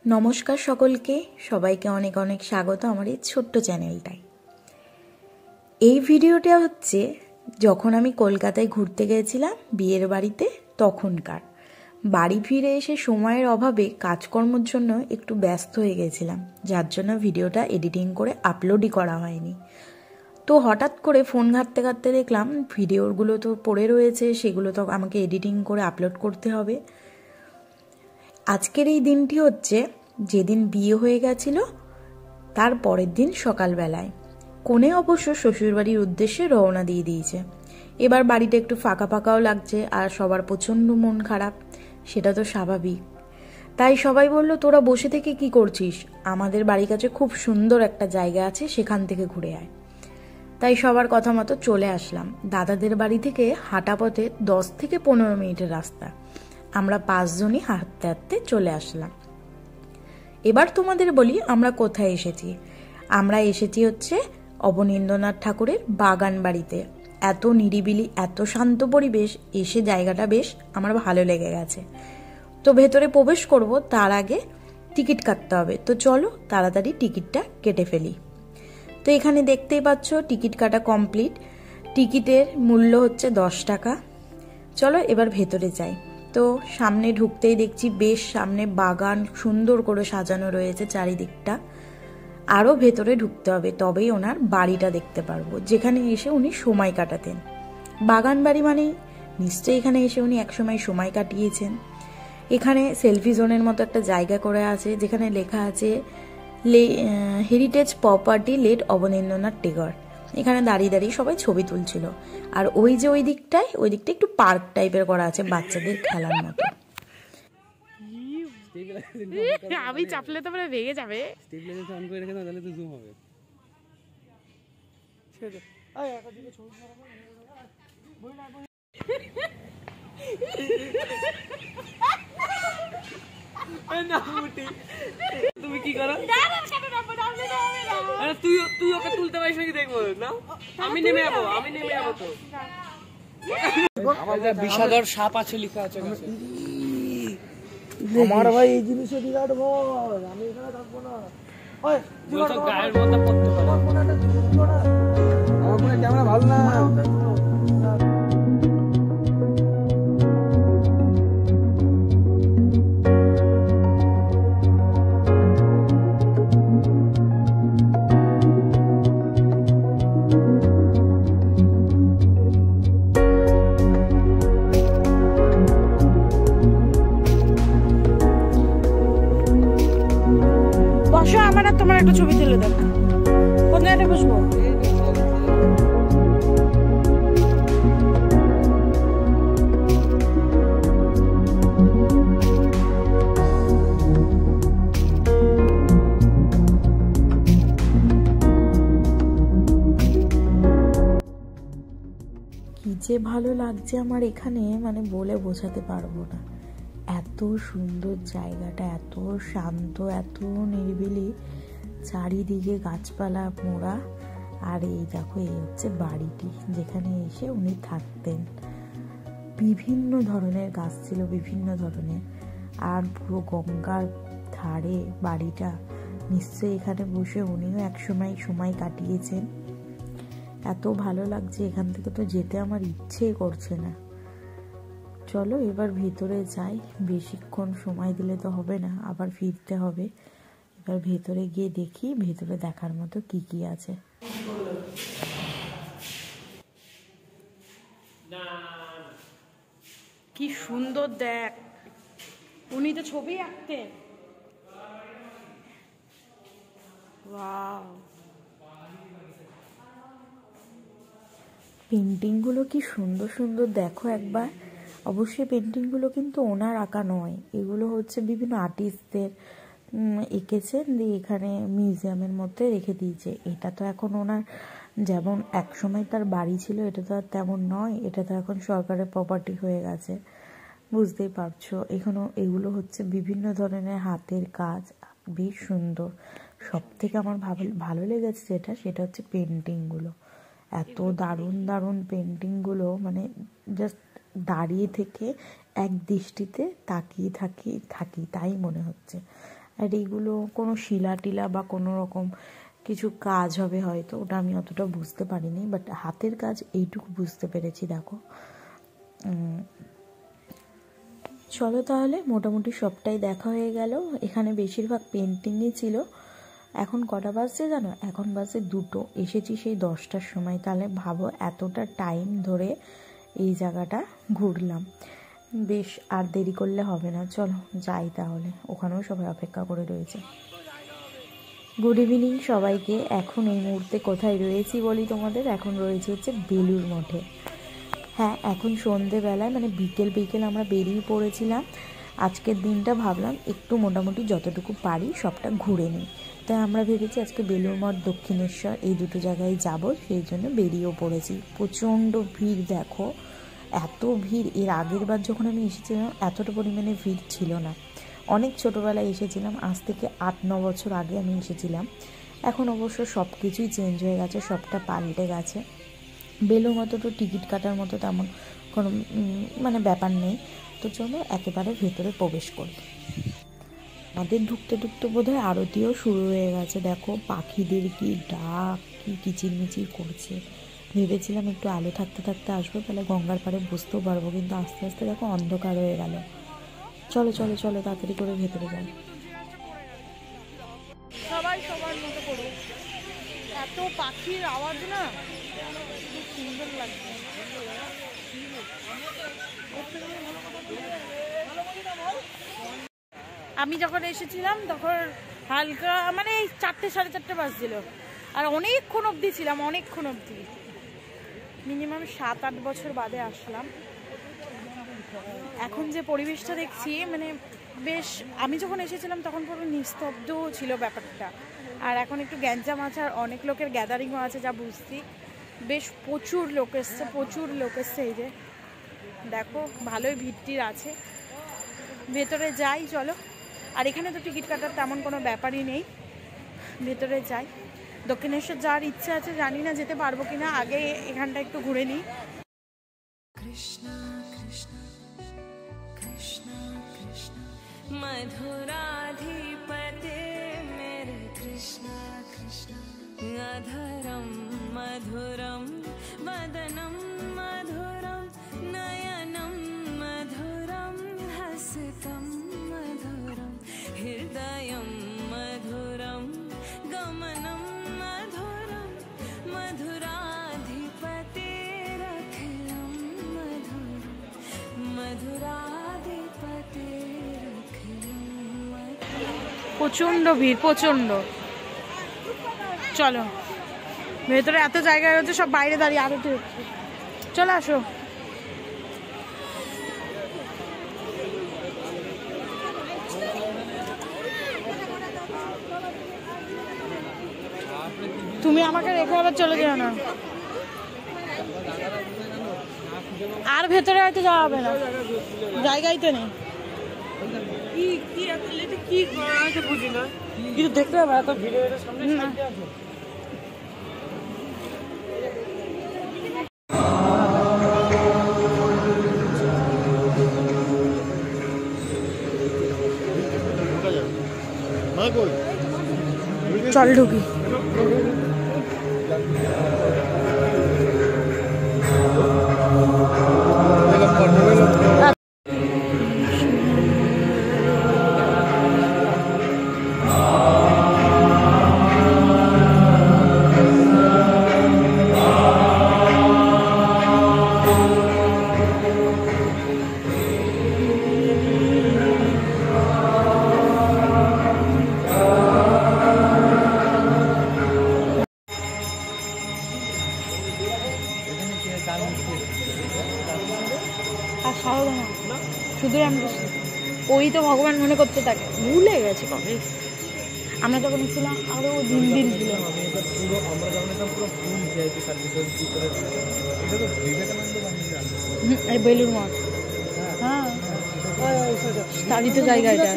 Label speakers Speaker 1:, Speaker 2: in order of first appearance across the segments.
Speaker 1: নমস্কার সকলকে, সবাইকে অনেক অনেক স্বাগত আমার এই ছোট্ট চ্যানেলটায়। এই ভিডিওটা হচ্ছে যখন আমি কলকাতায় ঘুরতে গিয়েছিলাম বিয়ের বাড়িতে, তখনকার। বাড়ি ফিরে এসে সময়ের অভাবে কাজকর্মের জন্য একটু ব্যস্ত হয়ে গেছিলাম, যার জন্য ভিডিওটা এডিটিং করে আপলোডই করা হয়নি। তো হঠাৎ করে ফোন ঘাঁটতে ঘাঁটতে দেখলাম ভিডিওগুলো তো পড়ে রয়েছে, সেগুলো তো আমাকে এডিটিং করে আপলোড করতে হবে। আজকের এই দিনটি হচ্ছে যেদিন বিয়ে হয়ে গেছিল তার পরের দিন সকালবেলায়। কনে অবশ্য শ্বশুরবাড়ির উদ্দেশ্যে রওনা দিয়ে দিয়েছে। এবার বাড়িটা একটু ফাঁকা ফাঁকাও লাগছে, আর সবার প্রচণ্ড মন খারাপ, সেটা তো স্বাভাবিক। তাই সবাই বলল, তোরা বসে থেকে কি করছিস, আমাদের বাড়ির কাছে খুব সুন্দর একটা জায়গা আছে, সেখান থেকে ঘুরে আয়। তাই সবার কথা মতো চলে আসলাম। দাদাদের বাড়ি থেকে হাঁটা পথে 10 থেকে 15 মিনিটের রাস্তা। আমরা 5 জনই হাঁটতে হাঁটতে চলে আসলাম। এবার তোমাদের বলি আমরা কোথায় এসেছি। আমরা এসেছি হচ্ছে অবনীন্দ্রনাথ ঠাকুরের বাগান বাড়িতে। এত নিরিবিলি, এত শান্ত পরিবেশ, এসে জায়গাটা বেশ আমার ভালো লেগে গেছে। তো ভেতরে প্রবেশ করব, তার আগে টিকিট কাটতে হবে। তো চলো তাড়াতাড়ি টিকিটটা কেটে ফেলি। তো এখানে দেখতেই পাচ্ছ টিকিট কাটা কমপ্লিট। টিকিটের মূল্য হচ্ছে 10 টাকা। চলো এবার ভেতরে যাই। তো সামনে ঢুকতেই দেখছি বেশ সামনে বাগান সুন্দর করে সাজানো রয়েছে চারিদিকটা। আরও ভেতরে ঢুকতে হবে, তবেই ওনার বাড়িটা দেখতে পারবো, যেখানে এসে উনি সময় কাটাতেন। বাগান বাড়ি মানেই নিশ্চয়ই এখানে এসে উনি একসময় সময় কাটিয়েছেন। এখানে সেলফি জোনের মতো একটা জায়গা করে আছে, যেখানে লেখা আছে heritage property late Abanindranath Tagore. এখানে দাঁড়িয়ে দাঁড়িয়ে সবাই ছবি তুলছিল। আর ওই যে ওই দিকটা একটু পার্ক টাইপের করা আছে, বাচ্চাদের খেলার মতো।
Speaker 2: আমি চাপলে তো মানে ভেঙে যাবে।
Speaker 3: তুমি কি করো? তুই ওকে তুলতে পারিস নাকি? দেখবো না, আমি নেমে যাবো তো। বিষাদর সাপ আছে লেখা আছে।
Speaker 4: আমার ভাই এই জিনিসও বিরাট ভয়, আমি এখানে থাকবো না।
Speaker 3: গায়ের মধ্যে পড়তে পারে।
Speaker 4: আমার ফোনে ক্যামেরা ভালো না।
Speaker 2: বসো, আমার আর তোমার একটা ছবি তুলে দেবো। কোন জায়গায় বসবো?
Speaker 1: কি যে ভালো লাগছে আমার এখানে, মানে বলে বোঝাতে পারবো না। এত সুন্দর জায়গাটা, এত শান্ত, এত নিরিবিলি, চারিদিকে গাছপালা মোড়া। আর এই দেখো, এই হচ্ছে বাড়িটি যেখানে এসে উনি থাকতেন। বিভিন্ন ধরনের গাছ ছিল, বিভিন্ন ধরনের। আর পুরো গঙ্গার ধারে বাড়িটা, নিশ্চয়ই এখানে বসে উনিও একসময় সময় কাটিয়েছেন। এত ভালো লাগছে, এখান থেকে তো যেতে আমার ইচ্ছেই করছে না। চলো এবার ভেতরে যাই, বেশিক্ষণ সময় দিলে তো হবে না, আবার ফিরতে হবে। এবার ভেতরে গিয়ে দেখি ভেতরে দেখার মতো কি কি আছে।
Speaker 2: কি সুন্দর দেখ, উনি তো ছবি আঁকতেন। ওয়াও,
Speaker 1: পেন্টিংগুলো কি সুন্দর সুন্দর দেখো একবার। অবশ্যই পেন্টিংগুলো কিন্তু ওনার আঁকা নয়, এগুলো হচ্ছে বিভিন্ন আর্টিস্টদের এঁকেছেন, দিয়ে এখানে মিউজিয়ামের মধ্যে রেখে দিয়েছে। এটা তো এখন ওনার, যেমন একসময় তার বাড়ি ছিল, এটা তো আর তেমন নয়, এটা তো এখন সরকারের প্রপার্টি হয়ে গেছে, বুঝতেই পারছো। এগুলো হচ্ছে বিভিন্ন ধরনের হাতের কাজ, বেশ সুন্দর। সব থেকে আমার ভালো লেগেছে সেটা হচ্ছে পেন্টিংগুলো। এত দারুণ দারুণ পেন্টিংগুলো, মানে জাস্ট দাঁড়িয়ে থেকে এক দৃষ্টিতে তাকিয়ে থাকি তাই মনে হচ্ছে। আর এইগুলো কোনো শিলা টিলা বা কোনো রকম কিছু কাজ হবে হয়তো, ওটা আমি অতটা বুঝতে পারিনি, বাট হাতের কাজ এইটুকু বুঝতে পেরেছি। দেখো চলো তাহলে, মোটামুটি সবটাই দেখা হয়ে গেল। এখানে বেশিরভাগ পেন্টিংই ছিল। এখন কটা বাজছে জানো? এখন বাজছে 2টো, এসেছি সেই 10টার সময়। তাহলে ভাবো এতটা টাইম ধরে এই জায়গাটা ঘুরলাম। বেশ, আর দেরি করলে হবে না, চলো যাই তাহলে, ওখানেও সবাই অপেক্ষা করে রয়েছে। গুড ইভিনিং সবাইকে। এখন এই মুহূর্তে কোথায় রয়েছি বলি তোমাদের, এখন রয়েছে হচ্ছে বেলুড় মঠে। হ্যাঁ, এখন সন্ধেবেলায় মানে বিকেল আমরা বেরিয়ে পড়েছিলাম। আজকের দিনটা ভাবলাম একটু মোটামুটি যতটুকু পারি সবটা ঘুরে নিই, তাই আমরা ভেবেছি আজকে বেলুড় মঠ, দক্ষিণেশ্বর এই দুটো জায়গায় যাব, সেই জন্য বেরিয়েও পড়েছি। প্রচণ্ড ভিড়, দেখো এত ভিড়। এর আগের বার যখন আমি এসেছিলাম এতটা পরিমাণে ভিড় ছিল না। অনেক ছোটোবেলায় এসেছিলাম, আজ থেকে 8-9 বছর আগে আমি এসেছিলাম। এখন অবশ্য সব কিছুই চেঞ্জ হয়ে গেছে, সবটা পাল্টে গেছে। বেলুড় মতো তো টিকিট কাটার মতো তেমন কোনো মানে ব্যাপার নেই। তো চলো একেবারে ভেতরে প্রবেশ করি। আমাদের ঢুকতে বোধহয় আরতিও শুরু হয়ে গেছে। দেখো পাখিদের কি ডাক, কি কিচিরমিচির করছে। ভেবেছিলাম একটু আলো থাকতে আসবো, তাহলে গঙ্গার পাড়ে বসতেও পারবো, কিন্তু আস্তে আস্তে দেখো অন্ধকার হয়ে গেল। চলো তাড়াতাড়ি করে ভেতরে যাই।
Speaker 2: সবাই সবার মতো করো। এত পাখির আওয়াজ না, খুব সুন্দর লাগছে। আমি যখন এসেছিলাম তখন হালকা মানে 4টে 4:30 বাজছিল, আর অনেকক্ষণ অবধি ছিলাম, অনেকক্ষণ অবধি। মিনিমাম 7-8 বছর বাদে আসলাম। এখন যে পরিবেশটা দেখছি মানে বেশ, আমি যখন এসেছিলাম তখন পুরো নিস্তব্ধ ছিল ব্যাপারটা, আর এখন একটু গ্যাঞ্জাম আছে, আর অনেক লোকের গ্যাদারিংও আছে যা বুঝছি। বেশ প্রচুর লোক এসছে। এই যে দেখো ভালোই ভিড় আছে। ভেতরে যাই চলো। আর এখানে তো টিকিট কাটার তেমন কোনো ব্যাপারই নেই, ভেতরে যাই। দক্ষিণেশ্বর যাওয়ার ইচ্ছা আছে, জানি না যেতে পারবো কিনা, আগে এখানটা একটু ঘুরে নিই।
Speaker 5: কৃষ্ণ কৃষ্ণ কৃষ্ণ কৃষ্ণ মধুরাধিপতে মেরে কৃষ্ণ কৃষ্ণ অধরম মধুরম বদনম মধুরম নয়নম মধুরম হসিতম মধুরম হৃদয়ম মধুরম গমনম মধুরম মধুরাধিপতে রখিলম মধুরম মধুরাধিপতে রখিলম।
Speaker 2: প্রচন্ড ভিড়, প্রচন্ড। চলো ভেতরে এত জায়গায় হচ্ছে, সব বাইরে দাঁড়িয়ে আরতি হচ্ছে। চলে আসো। তুমি আমাকে রেখে আবার চলে যেও না, আর ভেতরে হয়তো যাওয়া হবে না, জায়গাই তো নেই।
Speaker 3: কিছু দেখতে হবে, এত ভিড় হয়ে সামনে
Speaker 2: না। চল ঢুকি। আর সারদা না, শুধু রামকৃষ্ণ। ওই তো ভগবান মনে করতে থাকে, ভুলে গেছে কবে। আমরা যখন ছিলাম আরো দিন ছিল। এই বেলুড় মঠ, হ্যাঁ তারই তো জায়গা এটা।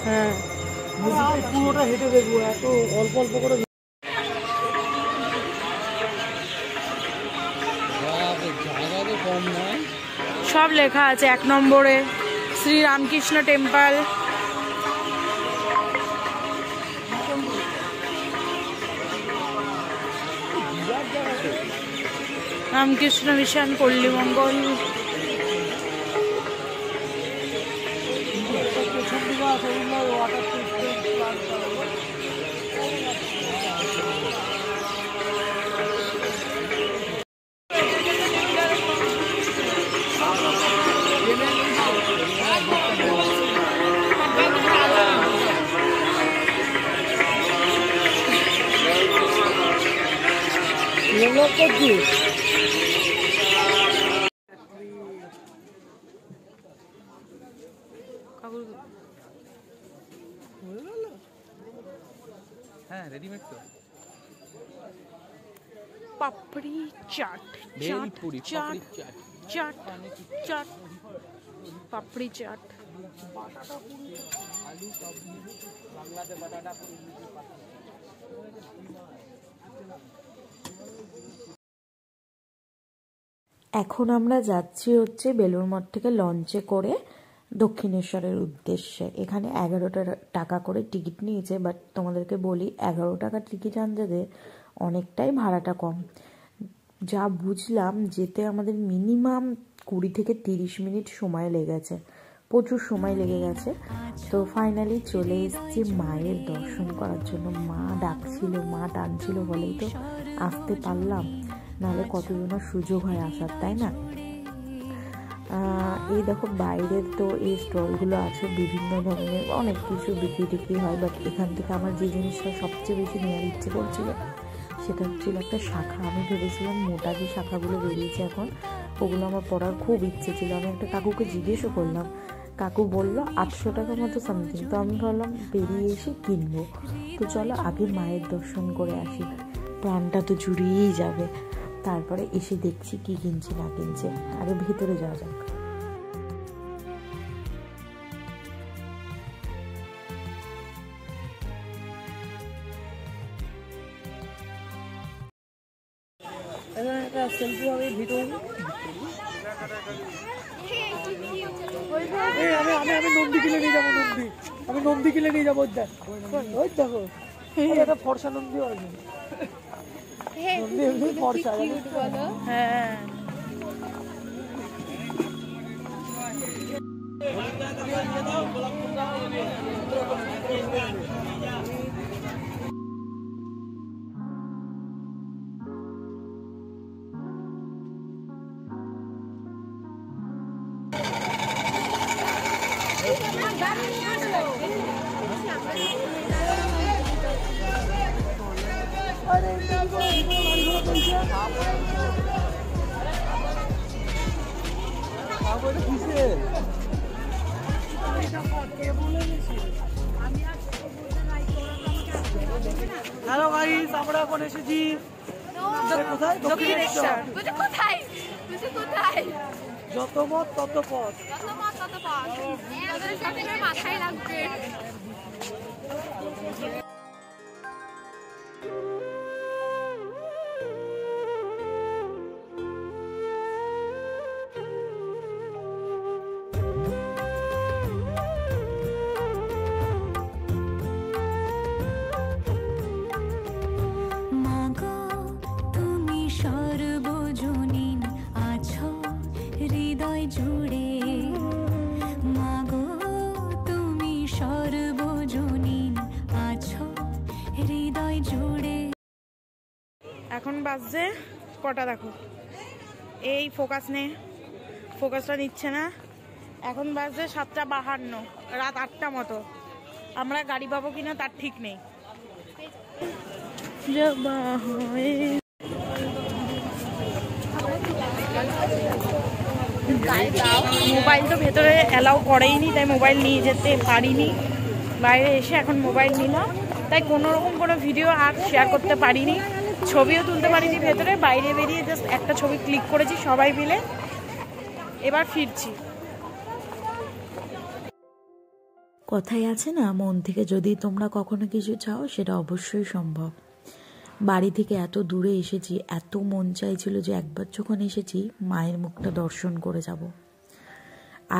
Speaker 2: হ্যাঁ
Speaker 4: পুরোটা হেঁটে দেখবো, এত অল্প অল্প করে।
Speaker 2: সব লেখা আছে 1 নম্বরে শ্রী রামকৃষ্ণ টেম্পল। রামকৃষ্ণ মিশন পল্লীমঙ্গল।
Speaker 4: পেছন দিকে আছে ওগুলো ওয়াটার ট্রিটমেন্ট প্লান্ট।
Speaker 3: হ্যাঁ রেডিমেড তো।
Speaker 2: পাপড়ি চাট,
Speaker 3: ভেলপুরি,
Speaker 2: চাট,
Speaker 3: পাপড়ি চাট।
Speaker 2: চাট, চাট, পাপড়ি চাট।
Speaker 1: এখন আমরা যাচ্ছি হচ্ছে বেলুড় মঠ থেকে লঞ্চে করে দক্ষিণেশ্বরের উদ্দেশ্যে। এখানে 11 টাকা করে টিকিট নিয়েছে, বাট তোমাদেরকে বলি 11 টাকার টিকিট আনতে অনেকটাই ভাড়াটা কম। যা বুঝলাম যেতে আমাদের মিনিমাম 20 থেকে 30 মিনিট সময় লেগেছে, প্রচুর সময় লেগে গেছে। তো ফাইনালি চলে এসেছি মায়ের দর্শন করার জন্য। মা ডাকছিল, মা টানছিল বলেই তো আসতে পারলাম, নাহলে কতজনের সুযোগ হয় আসার, তাই না? এই দেখো বাইরের তো এই স্টলগুলো আছে, বিভিন্ন ধরনের অনেক কিছু বিক্রি টিক্রি হয়, বাট এখান থেকে আমার যে জিনিসটা সবচেয়ে বেশি নেওয়ার ইচ্ছে করছিল সেটা হচ্ছিল একটা শাখা। আমি ভেবেছিলাম মোটা যে শাখাগুলো বেরিয়েছে এখন, ওগুলো আমার পড়ার খুব ইচ্ছে ছিল। আমি একটা কাকুকে জিজ্ঞেসও করলাম, কাকু বললো 800 টাকা মতো সামথিং। তো আমি ভাবলাম বেরিয়ে এসে কিনবো, তো চলো আগে মায়ের দর্শন করে আসি, প্রাণটা তো জুড়িয়েই যাবে। তারপরে এসে দেখছি কি কিনছে না কিনছে, আগে ভেতরে যাওয়া যাক।
Speaker 4: একটা সেলফি হবে ভিডিও। আমি নন্দী কিনে নিয়ে যাবো, আমি নন্দী কিনে নিয়ে যাবো। ওই দেখো একটা ফর্সা নন্দী আছে, নন্দী এমনি ফর্সা।
Speaker 2: হ্যাঁ
Speaker 4: হ্যালো গাইস, আমরা এখন এসেছি কোথায়? দক্ষিণেশ্বর। যত মত তত পথ।
Speaker 5: মাথায় লাগবে। সর্বজনীন আছো হৃদয় জুড়ে, মাগো তুমি সর্বজনীন আছো হৃদয় জুড়ে।
Speaker 2: এখন বাজছে কটা দেখো, এই ফোকাসটা নিচ্ছে না। এখন বাজছে 7:52, রাত 8টা মতো। আমরা গাড়ি পাবো কিনা তার ঠিক নেই। মোবাইল তো ভেতরে অ্যালাউ করেইনি, তাই মোবাইল নিয়ে যেতে পারিনি। বাইরে এসে এখন মোবাইল নিলাম, তাই কোনো রকম কোনো ভিডিও আর শেয়ার করতে পারিনি, ছবিও তুলতে পারিনি ভেতরে। বাইরে বেরিয়ে জাস্ট একটা ছবি ক্লিক করেছি সবাই মিলে। এবার ফিরছি।
Speaker 1: কথায় আছে না, মন থেকে যদি তোমরা কখনো কিছু চাও সেটা অবশ্যই সম্ভব। বাড়ি থেকে এত দূরে এসেছি, এত মন চাইছিল যে একবার যখন এসেছি মায়ের মুখটা দর্শন করে যাব।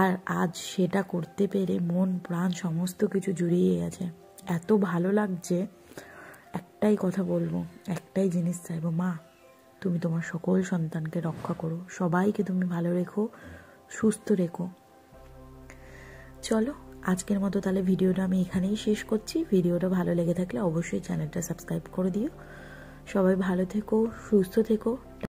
Speaker 1: আর আজ সেটা করতে পেরে মন প্রাণ সমস্ত কিছু জুড়িয়ে গেছে। এত ভালো লাগছে, একটাই কথা বলবো, একটাই জিনিস চাইবো, মা তুমি তোমার সকল সন্তানকে রক্ষা করো, সবাইকে তুমি ভালো রেখো, সুস্থ রেখো। চলো আজকের মতো তাহলে ভিডিওটা আমি এখানেই শেষ করছি। ভিডিওটা ভালো লেগে থাকলে অবশ্যই চ্যানেলটা সাবস্ক্রাইব করে দিও। সবাই ভালো থেকো, সুস্থ থেকো,